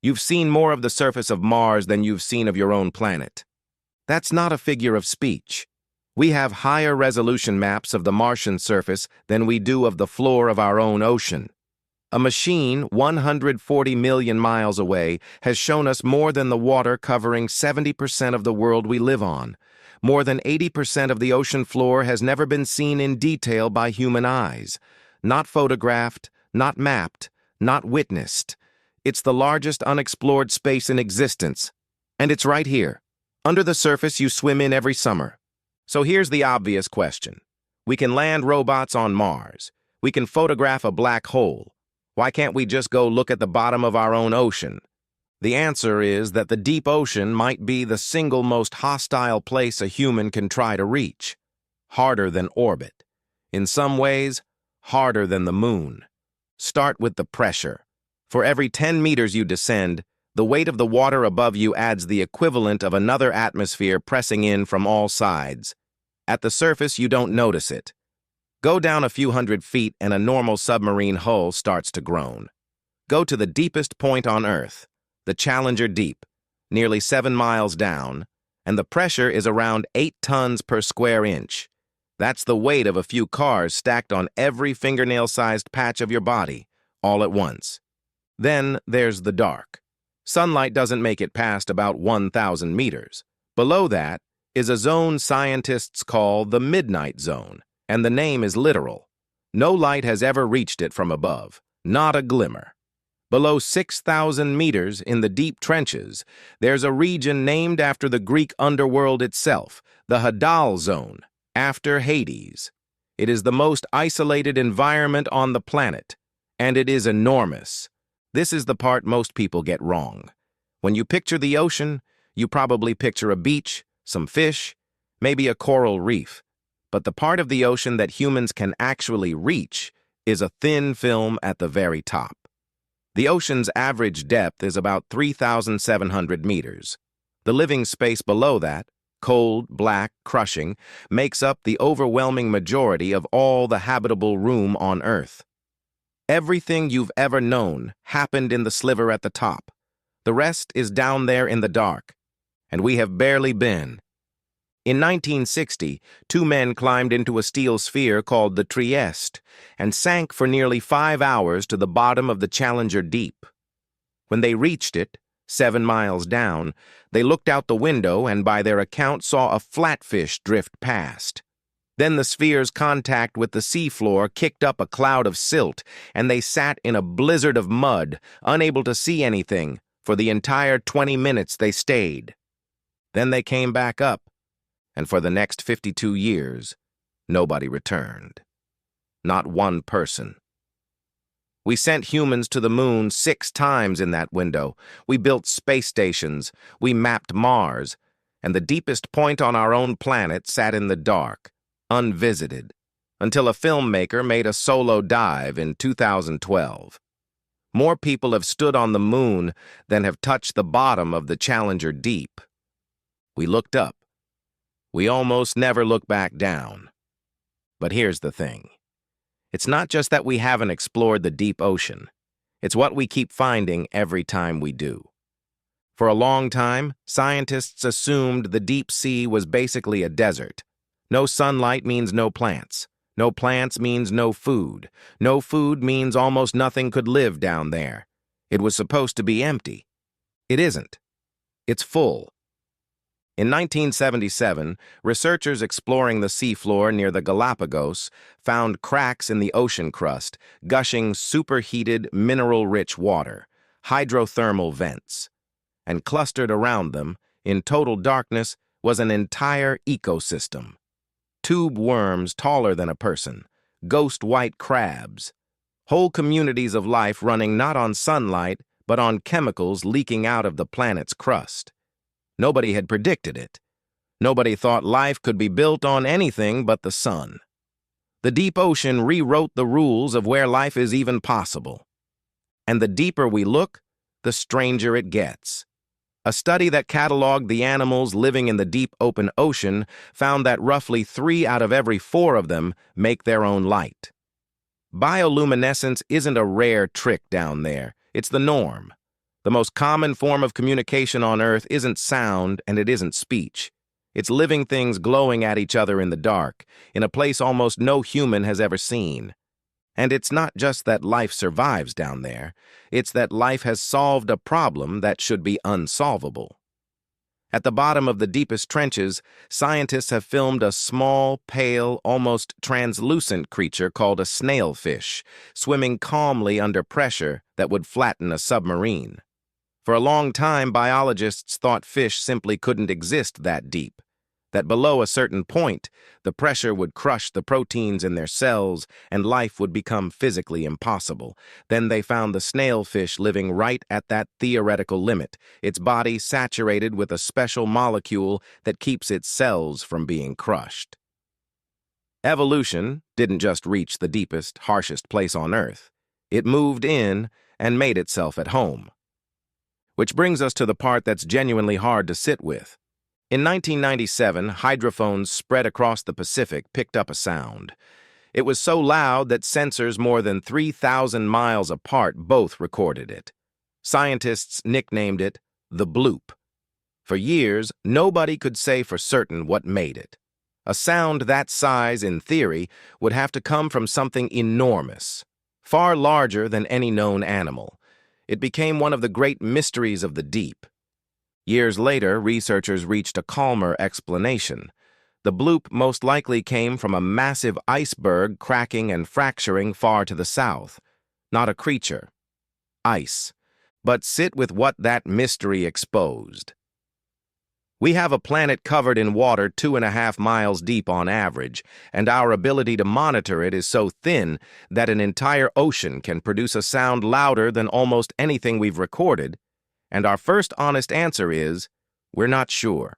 You've seen more of the surface of Mars than you've seen of your own planet. That's not a figure of speech. We have higher resolution maps of the Martian surface than we do of the floor of our own ocean. A machine 140 million miles away has shown us more than the water covering 70% of the world we live on. More than 80% of the ocean floor has never been seen in detail by human eyes. Not photographed, not mapped, not witnessed. It's the largest unexplored space in existence. And it's right here, under the surface you swim in every summer. So here's the obvious question. We can land robots on Mars. We can photograph a black hole. Why can't we just go look at the bottom of our own ocean? The answer is that the deep ocean might be the single most hostile place a human can try to reach. Harder than orbit. In some ways, harder than the moon. Start with the pressure. For every 10 meters you descend, the weight of the water above you adds the equivalent of another atmosphere pressing in from all sides. At the surface, you don't notice it. Go down a few hundred feet and a normal submarine hull starts to groan. Go to the deepest point on Earth, the Challenger Deep, nearly 7 miles down, and the pressure is around 8 tons per square inch. That's the weight of a few cars stacked on every fingernail-sized patch of your body, all at once. Then there's the dark. Sunlight doesn't make it past about 1,000 meters. Below that is a zone scientists call the midnight zone, and the name is literal. No light has ever reached it from above, not a glimmer. Below 6,000 meters in the deep trenches, there's a region named after the Greek underworld itself, the hadal zone, after Hades. It is the most isolated environment on the planet, and it is enormous. This is the part most people get wrong. When you picture the ocean, you probably picture a beach, some fish, maybe a coral reef. But the part of the ocean that humans can actually reach is a thin film at the very top. The ocean's average depth is about 3,700 meters. The living space below that, cold, black, crushing, makes up the overwhelming majority of all the habitable room on Earth. Everything you've ever known happened in the sliver at the top. The rest is down there in the dark, and we have barely been. In 1960, 2 men climbed into a steel sphere called the Trieste and sank for nearly 5 hours to the bottom of the Challenger Deep. When they reached it, 7 miles down, they looked out the window and by their account saw a flatfish drift past. Then the sphere's contact with the seafloor kicked up a cloud of silt, and they sat in a blizzard of mud, unable to see anything, for the entire 20 minutes they stayed. Then they came back up, and for the next 52 years, nobody returned. Not one person. We sent humans to the moon 6 times in that window. We built space stations. We mapped Mars. And the deepest point on our own planet sat in the dark, unvisited, until a filmmaker made a solo dive in 2012. More people have stood on the moon than have touched the bottom of the Challenger Deep. We looked up. We almost never look back down. But here's the thing. It's not just that we haven't explored the deep ocean. It's what we keep finding every time we do. For a long time, scientists assumed the deep sea was basically a desert. No sunlight means no plants. No plants means no food. No food means almost nothing could live down there. It was supposed to be empty. It isn't. It's full. In 1977, researchers exploring the seafloor near the Galapagos found cracks in the ocean crust, gushing superheated, mineral-rich water, hydrothermal vents. And clustered around them, in total darkness, was an entire ecosystem. Tube worms taller than a person, ghost white crabs, whole communities of life running not on sunlight, but on chemicals leaking out of the planet's crust. Nobody had predicted it. Nobody thought life could be built on anything but the sun. The deep ocean rewrote the rules of where life is even possible. And the deeper we look, the stranger it gets. A study that cataloged the animals living in the deep open ocean found that roughly 3 out of every 4 of them make their own light. Bioluminescence isn't a rare trick down there, it's the norm. The most common form of communication on Earth isn't sound and it isn't speech. It's living things glowing at each other in the dark, in a place almost no human has ever seen. And it's not just that life survives down there, it's that life has solved a problem that should be unsolvable. At the bottom of the deepest trenches, scientists have filmed a small, pale, almost translucent creature called a snailfish, swimming calmly under pressure that would flatten a submarine. For a long time, biologists thought fish simply couldn't exist that deep, that below a certain point, the pressure would crush the proteins in their cells and life would become physically impossible. Then they found the snailfish living right at that theoretical limit, its body saturated with a special molecule that keeps its cells from being crushed. Evolution didn't just reach the deepest, harshest place on Earth. It moved in and made itself at home. Which brings us to the part that's genuinely hard to sit with. In 1997, hydrophones spread across the Pacific picked up a sound. It was so loud that sensors more than 3,000 miles apart both recorded it. Scientists nicknamed it the bloop. For years, nobody could say for certain what made it. A sound that size, in theory, would have to come from something enormous, far larger than any known animal. It became one of the great mysteries of the deep. Years later, researchers reached a calmer explanation. The bloop most likely came from a massive iceberg cracking and fracturing far to the south. Not a creature. Ice. But sit with what that mystery exposed. We have a planet covered in water 2.5 miles deep on average, and our ability to monitor it is so thin that an entire ocean can produce a sound louder than almost anything we've recorded. And our first honest answer is, we're not sure.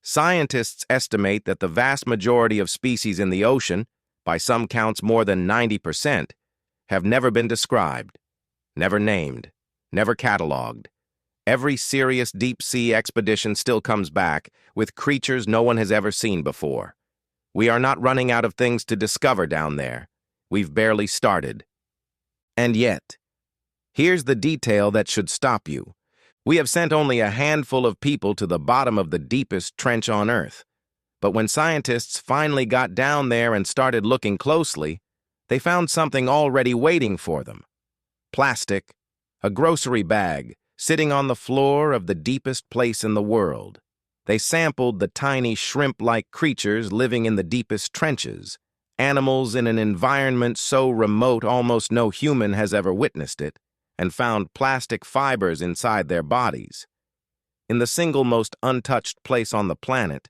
Scientists estimate that the vast majority of species in the ocean, by some counts more than 90%, have never been described, never named, never cataloged. Every serious deep-sea expedition still comes back with creatures no one has ever seen before. We are not running out of things to discover down there. We've barely started. And yet, here's the detail that should stop you. We have sent only a handful of people to the bottom of the deepest trench on Earth. But when scientists finally got down there and started looking closely, they found something already waiting for them. Plastic, a grocery bag, sitting on the floor of the deepest place in the world. They sampled the tiny shrimp-like creatures living in the deepest trenches, animals in an environment so remote almost no human has ever witnessed it, and found plastic fibers inside their bodies. In the single most untouched place on the planet,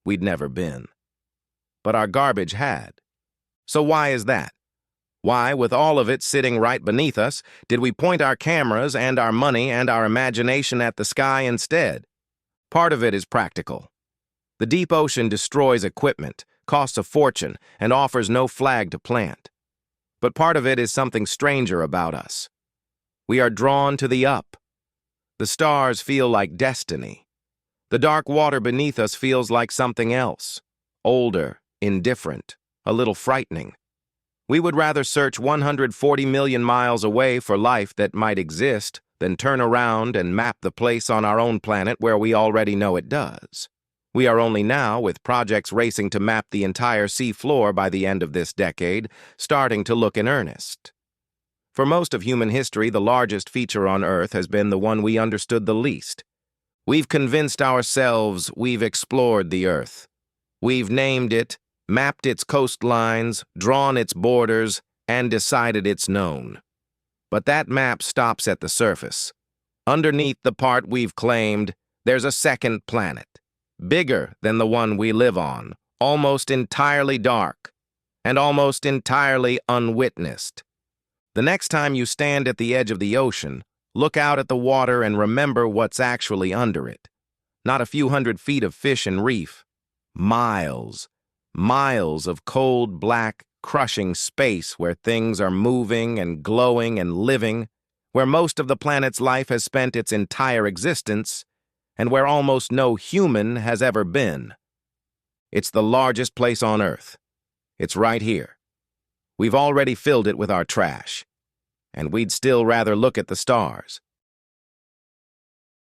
we'd never been. But our garbage had. So why is that? Why, with all of it sitting right beneath us, did we point our cameras and our money and our imagination at the sky instead? Part of it is practical. The deep ocean destroys equipment, costs a fortune, and offers no flag to plant. But part of it is something stranger about us. We are drawn to the up. The stars feel like destiny. The dark water beneath us feels like something else. Older, indifferent, a little frightening. We would rather search 140 million miles away for life that might exist than turn around and map the place on our own planet where we already know it does. We are only now, with projects racing to map the entire seafloor by the end of this decade, starting to look in earnest. For most of human history, the largest feature on Earth has been the one we understood the least. We've convinced ourselves we've explored the Earth. We've named it, mapped its coastlines, drawn its borders, and decided it's known. But that map stops at the surface. Underneath the part we've claimed, there's a second planet, bigger than the one we live on, almost entirely dark, and almost entirely unwitnessed. The next time you stand at the edge of the ocean, look out at the water and remember what's actually under it. Not a few hundred feet of fish and reef. Miles. Miles of cold, black, crushing space where things are moving and glowing and living, where most of the planet's life has spent its entire existence, and where almost no human has ever been. It's the largest place on Earth. It's right here. We've already filled it with our trash, and we'd still rather look at the stars.